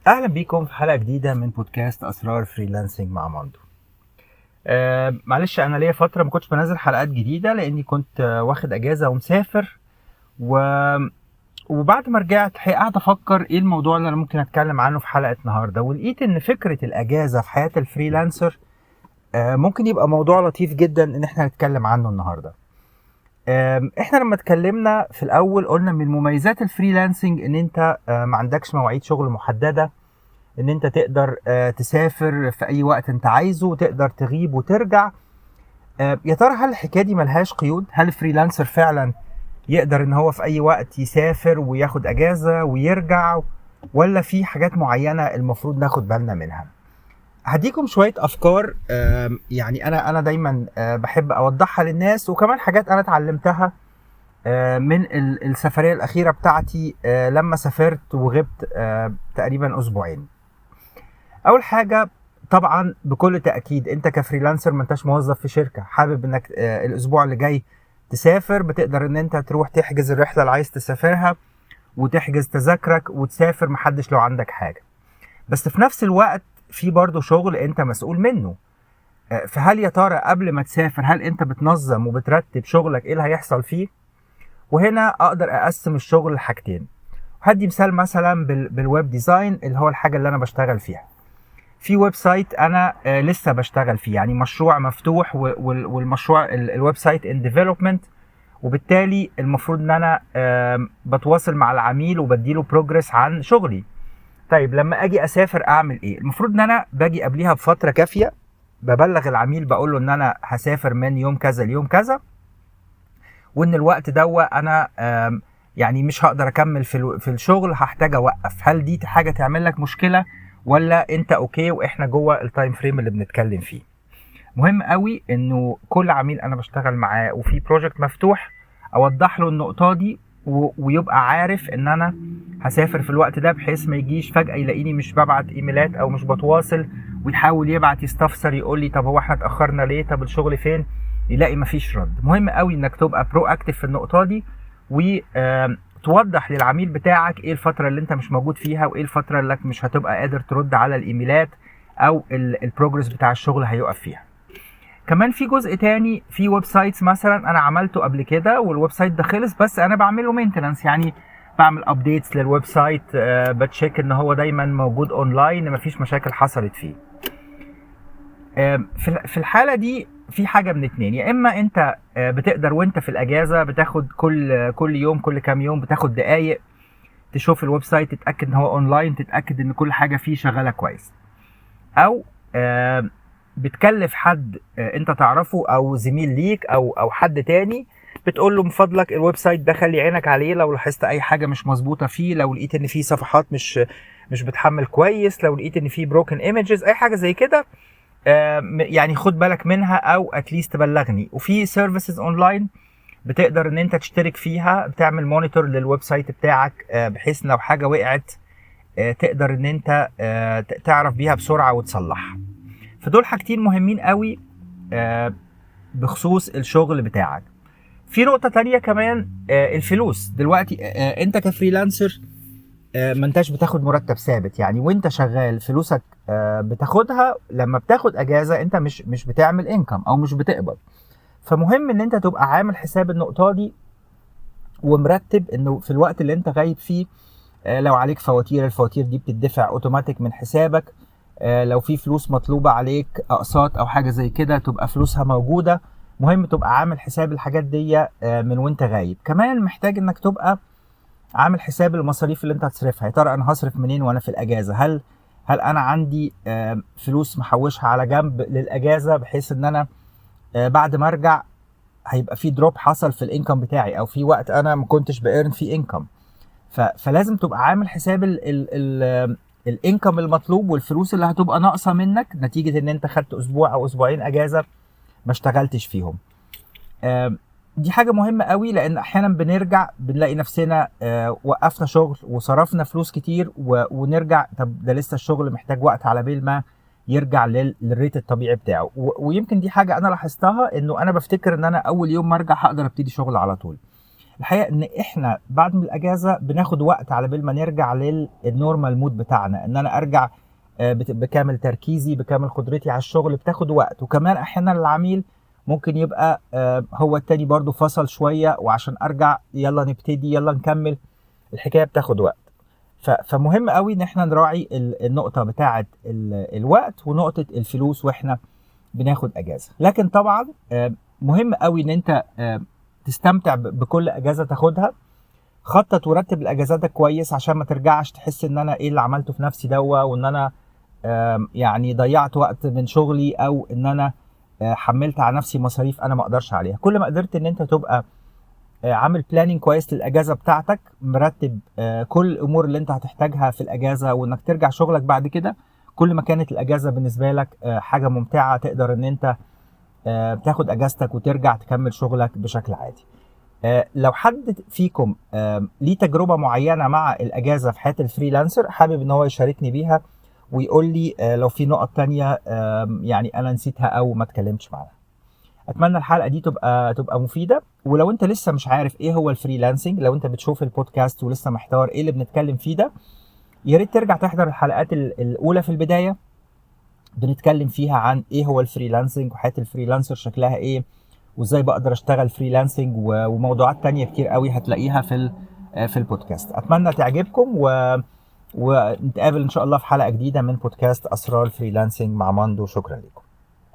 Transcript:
اهلا بيكم في حلقه جديده من بودكاست اسرار فريلانسنج مع ماندو. معلش انا ليا فتره ما كنتش بنزل حلقات جديده لاني كنت واخد اجازه ومسافر و... وبعد ما رجعت قاعد افكر ايه الموضوع اللي انا ممكن اتكلم عنه في حلقه النهارده، ولقيت ان فكره الاجازه في حياه الفريلانسر ممكن يبقى موضوع لطيف جدا ان احنا نتكلم عنه النهارده. احنا لما اتكلمنا في الاول قلنا من مميزات الفريلانسنج ان انت ما عندكش مواعيد شغل محدده، ان انت تقدر تسافر في اي وقت انت عايزه وتقدر تغيب وترجع. يا ترى هل الحكايه دي ملهاش قيود؟ هل الفريلانسر فعلا يقدر ان هو في اي وقت يسافر وياخد اجازه ويرجع، ولا في حاجات معينه المفروض ناخد بالنا منها؟ هديكم شويه افكار، يعني انا دايما بحب اوضحها للناس، وكمان حاجات انا اتعلمتها من السفريه الاخيره بتاعتي لما سافرت وغبت تقريبا اسبوعين. اول حاجه، طبعا بكل تاكيد انت كفريلانسر ما انتش موظف في شركه، حابب انك الاسبوع اللي جاي تسافر، بتقدر ان انت تروح تحجز الرحله اللي عايز تسافرها وتحجز تذاكرك وتسافر، محدش لو عندك حاجه. بس في نفس الوقت في برضه شغل انت مسؤول منه. فهل يا ترى قبل ما تسافر هل انت بتنظم وبترتب شغلك ايه اللي هيحصل فيه؟ وهنا اقدر اقسم الشغل لحاجتين. هدي مثال مثلا بالويب ديزاين اللي هو الحاجه اللي انا بشتغل فيها. في ويب سايت انا لسه بشتغل فيه، يعني مشروع مفتوح، والمشروع الويب سايت ان ديفلوبمنت، وبالتالي المفروض ان انا بتواصل مع العميل وبديله بروجرس عن شغلي. طيب لما اجي اسافر اعمل ايه؟ المفروض ان انا باجي قبليها بفتره كافيه، ببلغ العميل بقول له ان انا هسافر من يوم كذا ليوم كذا، وان الوقت دوا انا يعني مش هقدر اكمل في الشغل، هحتاج اوقف. هل دي حاجه تعمل لك مشكله، ولا انت اوكي واحنا جوه التايم فريم اللي بنتكلم فيه؟ مهم قوي انه كل عميل انا بشتغل معاه وفي بروجكت مفتوح اوضح له النقطه دي، ويبقى عارف ان انا هسافر في الوقت ده، بحيث ما يجيش فجاه يلاقيني مش ببعت ايميلات او مش بتواصل ويحاول يبعت يستفسر يقول لي طب هو احنا اتاخرنا ليه، طب الشغل فين، يلاقي مفيش رد. مهم قوي انك تبقى برو اكتف في النقطه دي، وتوضح للعميل بتاعك ايه الفتره اللي انت مش موجود فيها، وايه الفتره اللي مش هتبقى قادر ترد على الايميلات او البروجرس بتاع الشغل هيقف فيها. كمان في جزء تاني، في ويب سايتس مثلا انا عملته قبل كده والويب سايت ده خلص، بس انا بعمله مينتنانس، يعني بعمل ابديتس للويب سايت، بتشيك ان هو دايما موجود اونلاين، مفيش مشاكل حصلت فيه. في الحاله دي في حاجه من اتنين، يا اما انت بتقدر وانت في الاجازه بتاخد كل يوم، كل كام يوم بتاخد دقايق تشوف الويب سايت، تتاكد ان هو اونلاين، تتاكد ان كل حاجه فيه شغاله كويس، او بتكلف حد انت تعرفه او زميل ليك او حد تاني، بتقول له من فضلك الويب سايت ده خلي عينك عليه، لو لاحظت اي حاجه مش مظبوطه فيه، لو لقيت ان فيه صفحات مش بتحمل كويس، لو لقيت ان فيه بروكن ايمجز، اي حاجه زي كده، يعني خد بالك منها او اتليست تبلغني. وفي سيرفيسز اونلاين بتقدر ان انت تشترك فيها، بتعمل مونيتور للويب سايت بتاعك، بحيث لو حاجه وقعت تقدر ان انت تعرف بيها بسرعه وتصلحها. فدول حاجتين مهمين قوي بخصوص الشغل بتاعك. في نقطة تانية كمان، الفلوس دلوقتي، انت كفريلانسر ما انتش بتاخد مرتب ثابت، يعني وانت شغال فلوسك بتاخدها، لما بتاخد اجازة انت مش بتعمل انكم او مش بتقبض. فمهم ان انت تبقى عامل حساب النقطة دي ومرتب انه في الوقت اللي انت غايب فيه، لو عليك فواتير، الفواتير دي بتدفع اوتوماتيك من حسابك. لو في فلوس مطلوبة عليك اقساط او حاجة زي كده تبقى فلوسها موجودة. مهم تبقى عامل حساب الحاجات دي من وانت غايب. كمان محتاج انك تبقى عامل حساب المصاريف اللي انت هتصرفها. يا ترى انا هصرف منين وانا في الاجازة؟ هل انا عندي فلوس محوشها على جنب للاجازة، بحيث ان انا بعد ما ارجع هيبقى في دروب حصل في الانكم بتاعي، او في وقت انا ما كنتش بإيرن فيه انكم. فلازم تبقى عامل حساب الانكم المطلوب والفلوس اللي هتبقى ناقصه منك نتيجه ان انت خدت اسبوع او اسبوعين اجازه ما اشتغلتش فيهم. دي حاجه مهمه قوي، لان احيانا بنرجع بنلاقي نفسنا وقفنا شغل وصرفنا فلوس كتير، ونرجع طب ده لسه الشغل محتاج وقت على بال ما يرجع للريت الطبيعي بتاعه. ويمكن دي حاجه انا لاحظتها، انه انا بفتكر ان انا اول يوم ما ارجع هقدر ابتدي شغل على طول. الحقيقه ان احنا بعد من الاجازه بناخد وقت على بال ما نرجع للنورمال مود بتاعنا، ان انا ارجع بكامل تركيزي بكامل قدرتي على الشغل، بتاخد وقت. وكمان احيانا العميل ممكن يبقى هو التاني برضو فصل شويه، وعشان ارجع يلا نبتدي يلا نكمل، الحكايه بتاخد وقت. فمهم قوي ان احنا نراعي النقطه بتاعه الوقت ونقطه الفلوس واحنا بناخد اجازه. لكن طبعا مهم قوي ان انت تستمتع بكل اجازه تاخدها. خطط ورتب الاجازاتك كويس عشان ما ترجعش تحس ان انا ايه اللي عملته في نفسي دوا، وان انا يعني ضيعت وقت من شغلي، او ان انا حملت على نفسي مصاريف انا ما اقدرش عليها. كل ما قدرت ان انت تبقى عامل بلاننج كويس للاجازه بتاعتك، مرتب كل الامور اللي انت هتحتاجها في الاجازه وانك ترجع شغلك بعد كده، كل ما كانت الاجازه بالنسبه لك حاجه ممتعه، تقدر ان انت تاخد اجازتك وترجع تكمل شغلك بشكل عادي. لو حد فيكم ليه تجربه معينه مع الاجازه في حياه الفريلانسر، حابب ان هو يشاركني بيها ويقول لي لو في نقط تانية يعني انا نسيتها او ما اتكلمتش معاها. اتمنى الحلقه دي تبقى مفيده. ولو انت لسه مش عارف ايه هو الفريلانسنج، لو انت بتشوف البودكاست ولسه محتار ايه اللي بنتكلم فيه ده، يا ريت ترجع تحضر الحلقات الاولى في البدايه، بنتكلم فيها عن ايه هو الفريلانسنج وحياه الفريلانسر شكلها ايه، وازاي بقدر اشتغل فريلانسنج، وموضوعات تانية كتير قوي هتلاقيها في البودكاست. اتمنى تعجبكم ونتقابل ان شاء الله في حلقه جديده من بودكاست اسرار فريلانسنج مع ماندو. شكرا لكم.